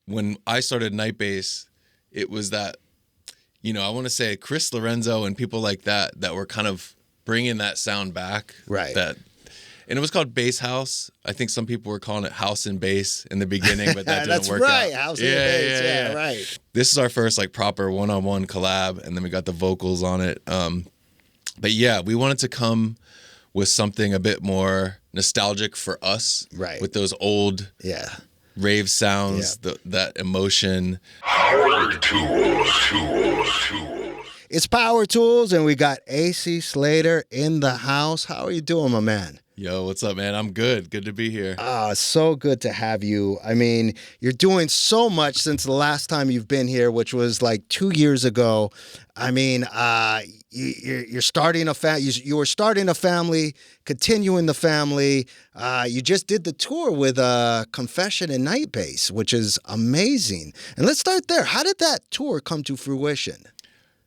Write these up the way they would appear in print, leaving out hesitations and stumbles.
when I started Nightbass, it was that, I want to say Chris Lorenzo and people like that were kind of bringing that sound back. Right. And it was called Bass House. I think some people were calling it House and Bass in the beginning, but that didn't work out. That's right, House and Bass. Yeah, right. This is our first like proper one-on-one collab, and then we got the vocals on it. But yeah, we wanted to come with something a bit more nostalgic for us. Right. With those old rave sounds, that emotion. Powertools. It's Powertools, and we got AC Slater in the house. How are you doing, my man? Yo, what's up, man? I'm good. Good to be here. So good to have you. I mean, you're doing so much since the last time you've been here, which was like 2 years ago. I mean, you're starting a you were starting a family, continuing the family. You just did the tour with Confession and Nightbass, which is amazing. And let's start there. How did that tour come to fruition?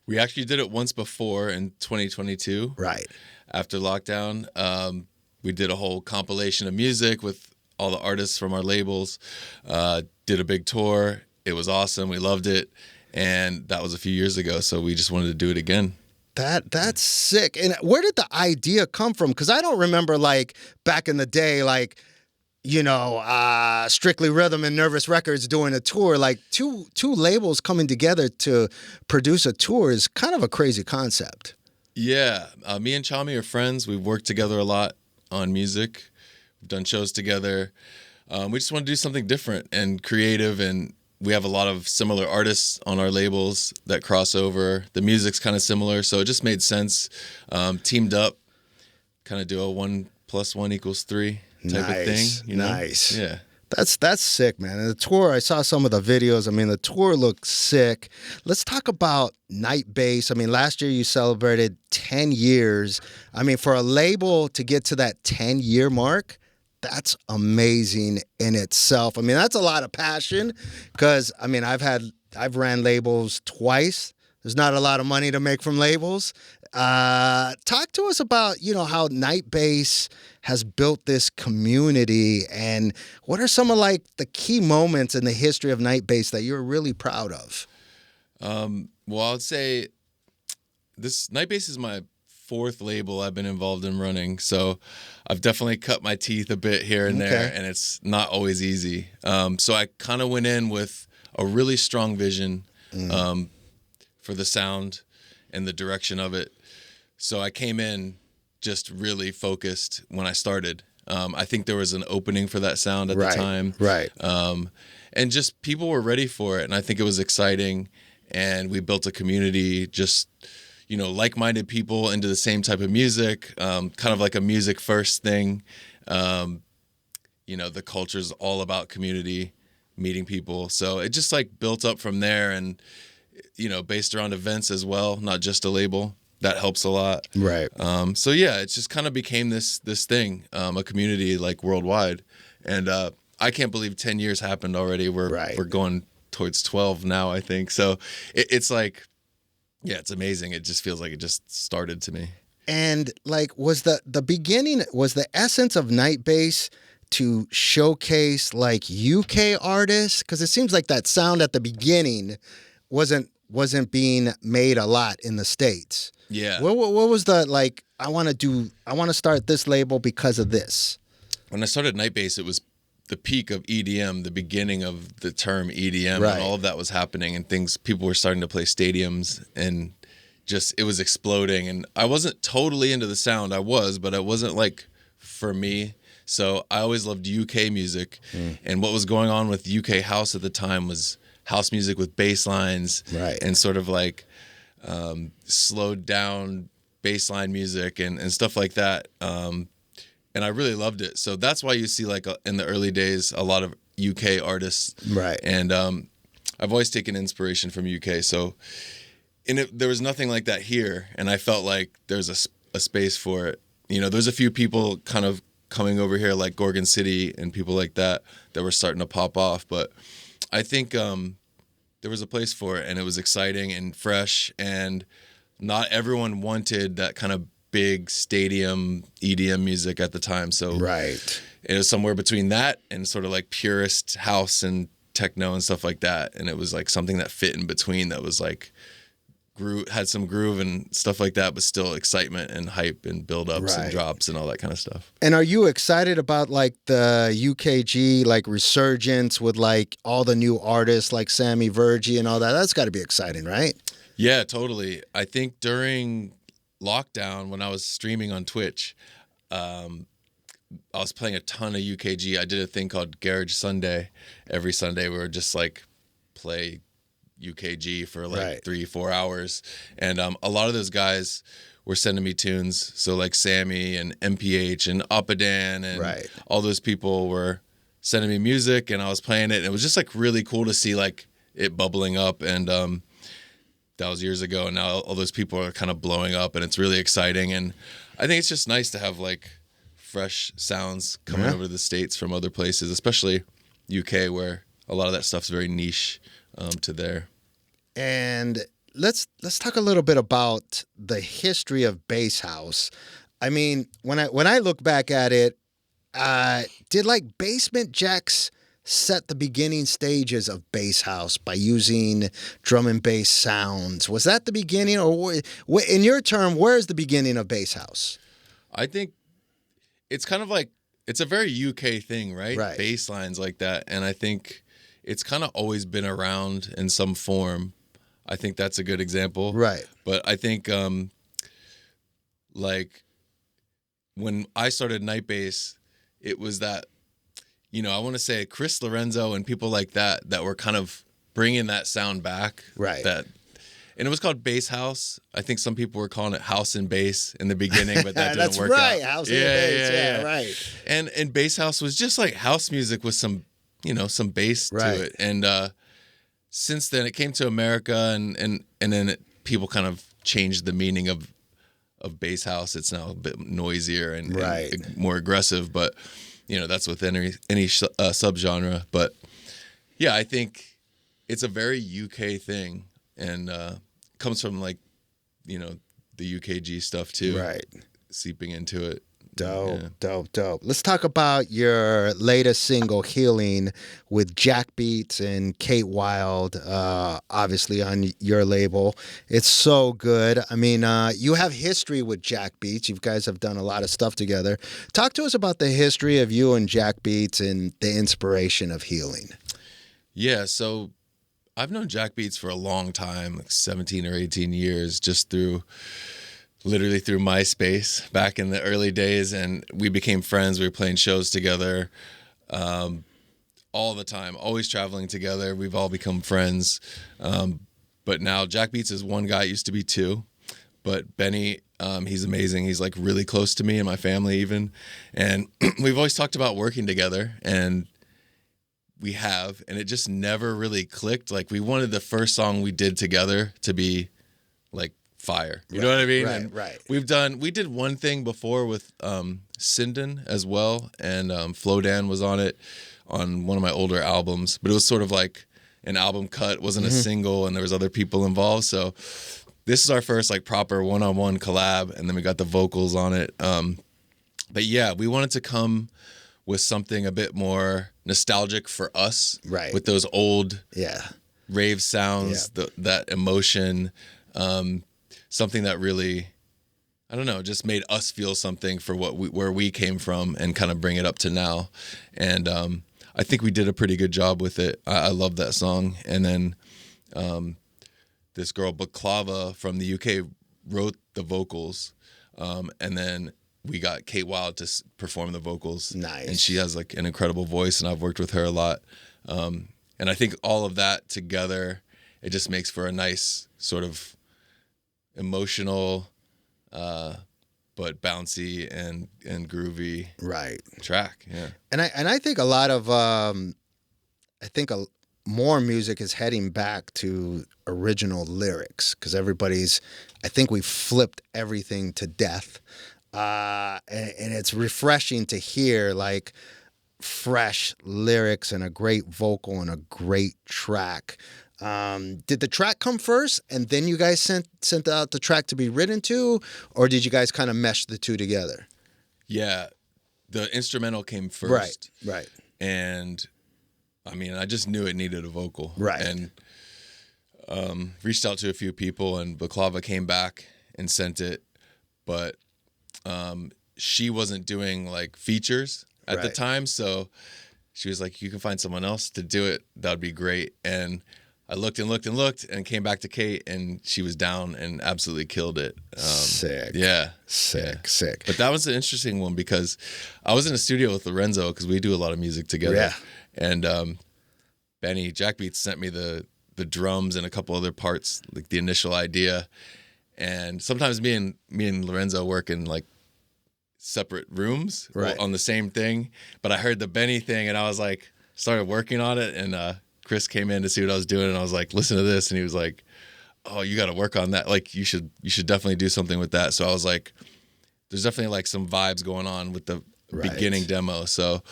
We actually did it once before in 2022. Right. After lockdown. We did a whole compilation of music with all the artists from our labels, did a big tour. It was awesome. We loved it. And that was a few years ago. So we just wanted to do it again. That's sick. And where did the idea come from? Because I don't remember like back in the day, like, Strictly Rhythm and Nervous Records doing a tour. Like two labels coming together to produce a tour is kind of a crazy concept. Yeah. Me and Chami are friends. We've worked together a lot on music. We've done shows together. We just want to do something different and creative, and we have a lot of similar artists on our labels that cross over. The music's kind of similar, so it just made sense. Teamed up, kind of do a 1 + 1 = 3 type of thing. Nice. Yeah. That's sick, man. And the tour, I saw some of the videos. I mean, the tour looked sick. Let's talk about Nightbass. I mean, last year you celebrated 10 years. I mean, for a label to get to that 10-year mark, that's amazing in itself. I mean, that's a lot of passion because, I mean, I've ran labels twice. There's not a lot of money to make from labels. Talk to us about, how Nightbass has built this community, and what are some of like the key moments in the history of Nightbass that you're really proud of? Well, I would say this Nightbass is my 4th label I've been involved in running, so I've definitely cut my teeth a bit here and there, and it's not always easy. So I kind of went in with a really strong vision for the sound and the direction of it. So I came in just really focused when I started. I think there was an opening for that sound at the time. Right. And just people were ready for it. And I think it was exciting. And we built a community, just, like-minded people into the same type of music, kind of like a music first thing. The culture's all about community, meeting people. So it just like built up from there, and, based around events as well, not just a label. That helps a lot. Right. So yeah, it just kind of became this thing, a community like worldwide. And I can't believe 10 years happened already. We're going towards 12 now, I think. So it's like, yeah, it's amazing. It just feels like it just started to me. And like, was the beginning, was the essence of Nightbass to showcase like UK artists? Because it seems like that sound at the beginning wasn't being made a lot in the States. Yeah. What was the like? I want to start this label because of this. When I started Nightbass, it was the peak of EDM, the beginning of the term EDM, right. And all of that was happening, and people were starting to play stadiums, and just it was exploding. And I wasn't totally into the sound, but it wasn't like for me. So I always loved UK music, and what was going on with UK house at the time was house music with bass lines, right. And sort of like slowed down bassline music and stuff like that. And I really loved it. So that's why you see like in the early days, a lot of UK artists. Right. And I've always taken inspiration from UK. So there was nothing like that here. And I felt like there's a space for it. There's a few people kind of coming over here like Gorgon City and people like that were starting to pop off. But I think there was a place for it, and it was exciting and fresh, and not everyone wanted that kind of big stadium EDM music at the time. So right. It was somewhere between that and sort of like purist house and techno and stuff like that, and it was like something that fit in between that was like had some groove and stuff like that, but still excitement and hype and build-ups and drops and all that kind of stuff. And are you excited about like the UKG like resurgence with like all the new artists like Sammy Vergi and all that? That's got to be exciting, right? Yeah, totally. I think during lockdown when I was streaming on Twitch, I was playing a ton of UKG. I did a thing called Garage Sunday. Every Sunday we would just like play UKG for like 3-4 hours, and a lot of those guys were sending me tunes. So like Sammy and MPH and Upadan and all those people were sending me music, and I was playing it, and it was just like really cool to see like it bubbling up. And that was years ago, and now all those people are kind of blowing up, and it's really exciting. And I think it's just nice to have like fresh sounds coming over to the States from other places, especially UK, where a lot of that stuff's very niche to there. And let's talk a little bit about the history of bass house. I mean, when I look back at it, did like Basement Jaxx set the beginning stages of bass house by using drum and bass sounds? Was that the beginning, or in your term, where's the beginning of bass house? I think it's kind of like, it's a very UK thing, right? Bass lines like that, and I think it's kind of always been around in some form. I think that's a good example. Right. But I think like when I started Nightbass, it was that, you know, I want to say Chris Lorenzo and people like that were kind of bringing that sound back. Right. And it was called bass house. I think some people were calling it house and bass in the beginning, but that didn't work out. That's right, house and bass. Yeah, right. And bass house was just like house music with some, you know, some bass to it. And since then, it came to America, and then people kind of changed the meaning of bass house. It's now a bit noisier and more aggressive, but you know, that's with any subgenre. But yeah, I think it's a very UK thing, and comes from like, you know, the UKG stuff too, seeping into it. Dope. Let's talk about your latest single, Healing, with Jack Beats and Kate Wild, obviously on your label. It's so good. I mean, you have history with Jack Beats. You guys have done a lot of stuff together. Talk to us about the history of you and Jack Beats and the inspiration of Healing. Yeah, so I've known Jack Beats for a long time, like 17 or 18 years, just literally through MySpace back in the early days, and we became friends. We were playing shows together all the time, always traveling together. We've all become friends. But now Jack Beats is one guy, used to be two. But Benny, he's amazing. He's like really close to me and my family even. And we've always talked about working together, and we have, and it just never really clicked. Like, we wanted the first song we did together to be like fire. You know what I mean? Right. We did one thing before with Sinden as well, and Flodan was on it on one of my older albums, but it was sort of like an album cut, wasn't a single, and there was other people involved. So this is our first like proper one-on-one collab, and then we got the vocals on it. But yeah, we wanted to come with something a bit more nostalgic for us, with those old rave sounds, that emotion, something that really, I don't know, just made us feel something for where we came from, and kind of bring it up to now. And I think we did a pretty good job with it. I love that song. And then this girl Baklava from the UK wrote the vocals, and then we got Kate Wild to perform the vocals. Nice. And she has like an incredible voice, and I've worked with her a lot. And I think all of that together, it just makes for a nice sort of emotional, but bouncy and groovy track. Yeah. And I think a lot of more music is heading back to original lyrics, because I think we flipped everything to death. And it's refreshing to hear like fresh lyrics and a great vocal and a great track. Did the track come first, and then you guys sent out the track to be written to, or did you guys kind of mesh the two together? Yeah, the instrumental came first. Right. And I mean, I just knew it needed a vocal. Right. And reached out to a few people, and Baklava came back and sent it. But she wasn't doing like features at the time. So she was like, you can find someone else to do it. That would be great. And I looked and looked and looked and came back to Kate, and she was down and absolutely killed it. Sick. Yeah. Sick. But that was an interesting one because I was in a studio with Lorenzo because we do a lot of music together. Yeah. And Benny Jackbeats sent me the drums and a couple other parts, like the initial idea. And sometimes me and Lorenzo work in like separate rooms on the same thing. But I heard the Benny thing, and I was like, started working on it, and Chris came in to see what I was doing, and I was like, listen to this. And he was like, oh, you got to work on that. Like, you should definitely do something with that. So I was like, there's definitely like some vibes going on with the beginning demo. So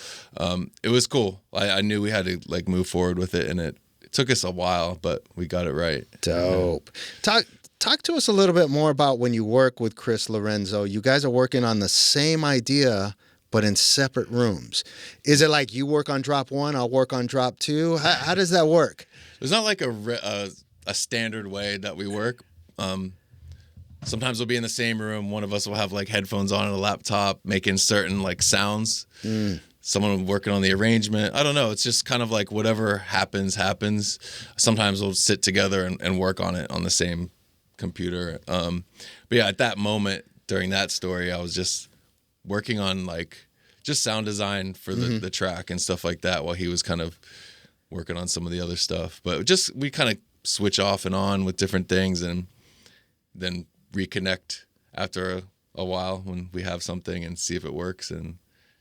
it was cool. I knew we had to like move forward with it, and it took us a while, but we got it right. Dope. Talk to us a little bit more about when you work with Chris Lorenzo. You guys are working on the same idea, but in separate rooms. Is it like you work on drop 1, I'll work on drop 2? How does that work? There's not like a standard way that we work. Sometimes we'll be in the same room. One of us will have like headphones on and a laptop making certain like sounds. Someone working on the arrangement. I don't know. It's just kind of like whatever happens. Sometimes we'll sit together and work on it on the same computer. But yeah, at that moment during that story, I was just working on like just sound design for the track and stuff like that while he was kind of working on some of the other stuff. But just we kind of switch off and on with different things, and then reconnect after a while when we have something and see if it works and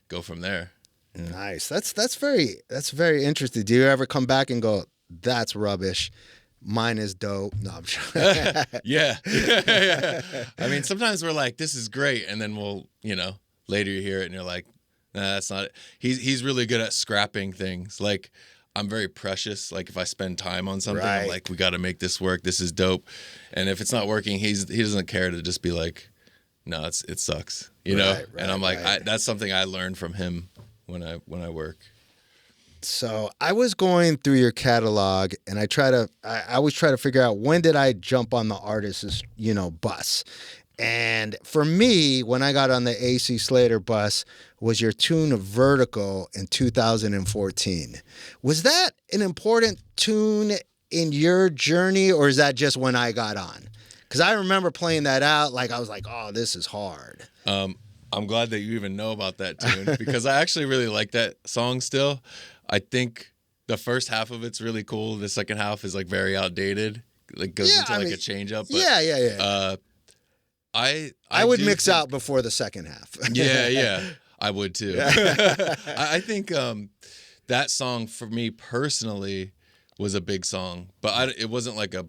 go from there. Nice. That's very interesting. Do you ever come back and go, that's rubbish, mine is dope? No, I'm sure. Yeah. I mean, sometimes we're like, this is great, and then we'll, later you hear it and you're like, nah, that's not it. He's really good at scrapping things. Like, I'm very precious. Like, if I spend time on something, I'm like, we got to make this work. This is dope. And if it's not working, he doesn't care to just be like, no, it sucks, know? And I'm like, that's something I learned from him when I work. So I was going through your catalog, and I always try to figure out, when did I jump on the artist's, bus? And for me, when I got on the AC Slater bus, was your tune Vertical in 2014. Was that an important tune in your journey, or is that just when I got on? Because I remember playing that out, like I was like, oh, this is hard. I'm glad that you even know about that tune, because I actually really like that song still. I think the first half of it's really cool. The second half is like very outdated. Like goes into like a change up. But, yeah. I would mix out before the second half. Yeah. I would too. I think that song for me personally was a big song, but it wasn't like a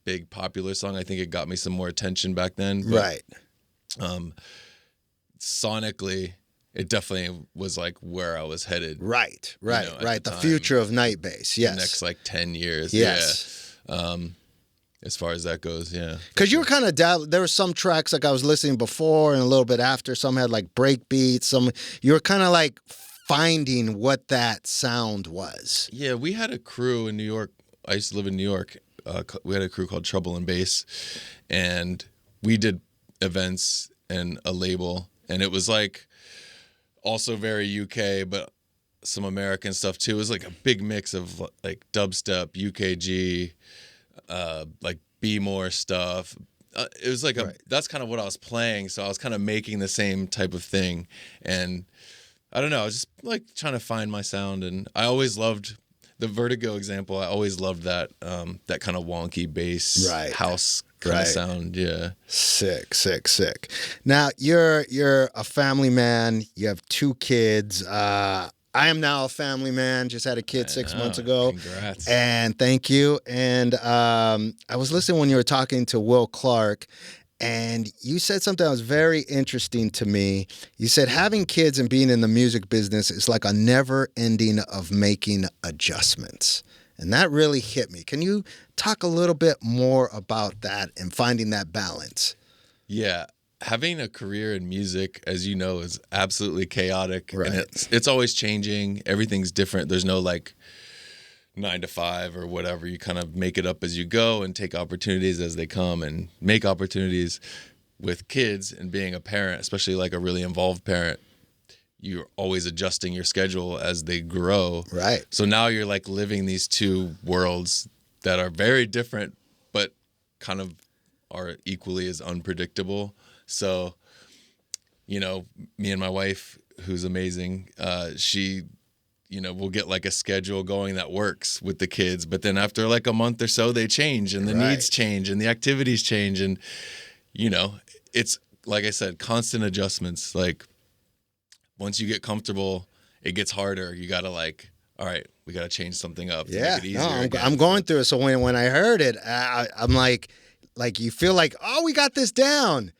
big popular song. I think it got me some more attention back then. But, sonically, it definitely was like where I was headed. Right. The future of Nightbass. Yes. The next like 10 years. Yes. Yeah. As far as that goes, yeah. Because you were kind of there were some tracks like I was listening before and a little bit after. Some had like break beats. You were kind of like finding what that sound was. Yeah, we had a crew in New York. I used to live in New York. We had a crew called Trouble and Bass, and we did events and a label, and it was like also very UK, but some American stuff too. It was like a big mix of like dubstep, UKG, like B-more stuff. It was like that's kind of what I was playing. So I was kind of making the same type of thing. And I don't know, I was just like trying to find my sound. And I always loved the Vertigo example. I always loved that, that kind of wonky bass house kind of sound. Yeah. Sick. Now you're a family man. You have 2 kids. I am now a family man. Just had a kid 6 months ago. Congrats. And thank you. And I was listening when you were talking to Will Clark, and you said something that was very interesting to me. You said having kids and being in the music business is like a never ending of making adjustments. And that really hit me. Can you talk a little bit more about that and finding that balance? Yeah. Having a career in music, as you know, is absolutely chaotic. Right. And it's always changing. Everything's different. There's no like 9 to 5 or whatever. You kind of make it up as you go and take opportunities as they come and make opportunities with kids. And being a parent, especially like a really involved parent, you're always adjusting your schedule as they grow. Right. So now you're like living these two worlds that are very different, but kind of are equally as unpredictable. So, you know, me and my wife, who's amazing, she, you know, we'll get like a schedule going that works with the kids. But then after like a month or so, they change and the needs change and the activities change. And, you know, it's, like I said, constant adjustments. Like, once you get comfortable, it gets harder. You got to like, all right, we got to change something up. Yeah, to make it easier I'm going through it. So when I heard it, I'm like you feel like, oh, we got this down.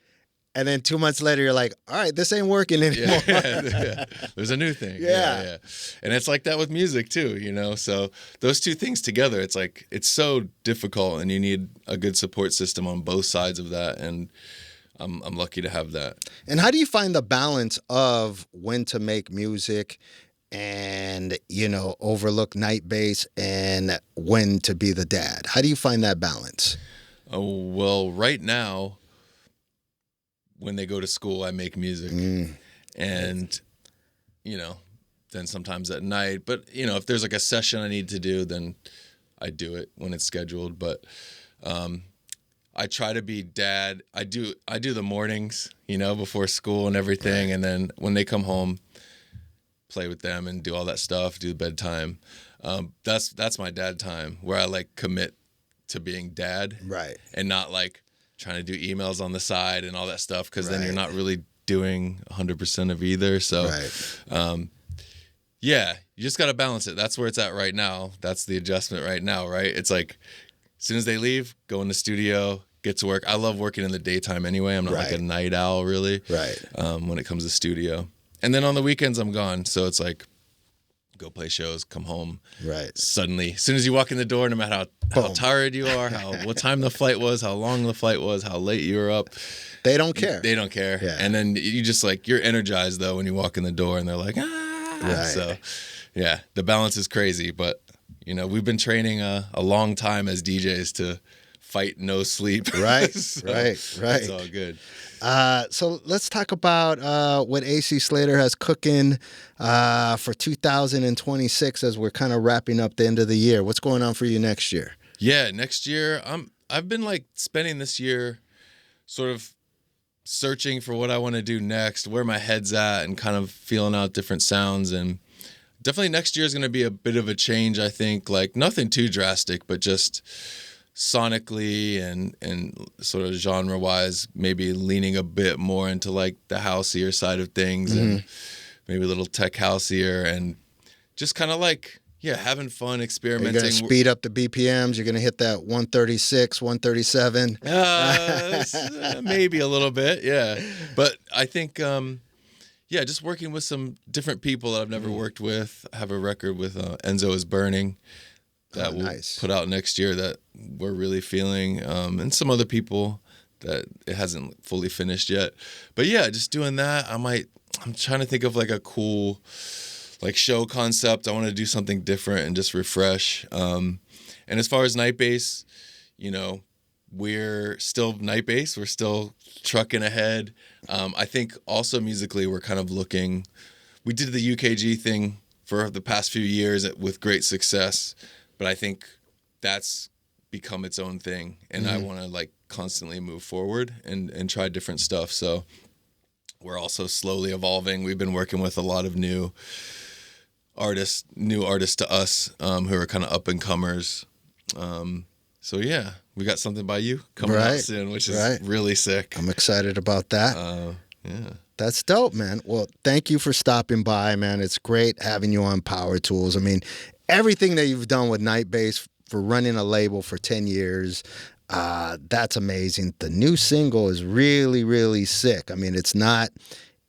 And then 2 months later, you're like, all right, this ain't working anymore. Yeah. There's a new thing. Yeah. And it's like that with music too, you know? So those two things together, it's like, it's so difficult and you need a good support system on both sides of that. And I'm lucky to have that. And how do you find the balance of when to make music and, you know, overlook Nightbass and when to be the dad? How do you find that balance? Oh, well, right now, when they go to school, I make music. And, you know, then sometimes at night. But, you know, if there's like a session I need to do, then I do it when it's scheduled. But I try to be dad. I do the mornings, you know, before school and everything. Right. And then when they come home, play with them and do all that stuff, do bedtime. That's my dad time where I like commit to being dad. Right. And not like trying to do emails on the side and all that stuff. Cause then you're not really doing 100% of either. So, yeah, you just got to balance it. That's where it's at right now. That's the adjustment right now. Right. It's like, as soon as they leave, go in the studio, get to work. I love working in the daytime anyway. I'm not like a night owl really. Right. When it comes to studio. And then on the weekends I'm gone. So it's like go play shows, come home. Right. Suddenly, as soon as you walk in the door, no matter how tired you are, what time the flight was, how long the flight was, how late you were up. They don't care. They don't care. Yeah. And then you just like, you're energized though when you walk in the door and they're like, ah. Right. So yeah, the balance is crazy, but you know, we've been training a long time as DJs to fight no sleep. Right, so right. It's all good. So let's talk about what AC Slater has cooking for 2026 as we're kind of wrapping up the end of the year. What's going on for you next year? Yeah, next year, I've been like spending this year sort of searching for what I want to do next, where my head's at, and kind of feeling out different sounds. And definitely next year is going to be a bit of a change, I think. Like nothing too drastic, but just sonically and sort of genre-wise, maybe leaning a bit more into like the houseier side of things and maybe a little tech houseier and just kind of like, yeah, having fun, experimenting. You're going to speed up the BPMs. You're going to hit that 136, 137. Maybe a little bit, yeah. But I think, yeah, just working with some different people that I've never worked with. I have a record with Enzo is Burning that we'll put out next year that we're really feeling, and some other people that it hasn't fully finished yet. But yeah, just doing that. I'm trying to think of like a cool like show concept. I want to do something different and just refresh. And as far as Nightbass, you know, we're still Nightbass. We're still trucking ahead. I think also musically we're kind of looking. We did the UKG thing for the past few years with great success, but I think that's become its own thing, and I want to like constantly move forward and try different stuff. So we're also slowly evolving. We've been working with a lot of new artists to us who are kind of up and comers. So yeah, we got something by you coming out soon, which is really sick. I'm excited about that. Yeah. That's dope, man. Well, thank you for stopping by, man. It's great having you on Powertools. I mean, everything that you've done with Nightbass for running a label for 10 years, that's amazing. The new single is really, really sick. I mean, it's not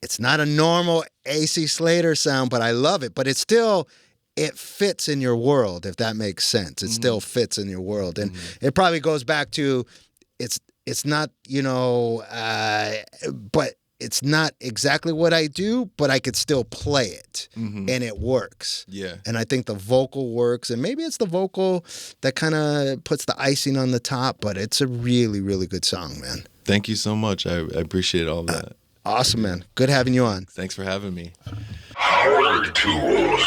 a normal AC Slater sound, but I love it. But it fits in your world, if that makes sense. It still fits in your world. And it probably goes back to, it's not, you know, but it's not exactly what I do, but I could still play it, and it works. Yeah. And I think the vocal works, and maybe it's the vocal that kind of puts the icing on the top, but it's a really, really good song, man. Thank you so much. I appreciate all that. Awesome, man. Good having you on. Thanks for having me. Powertools.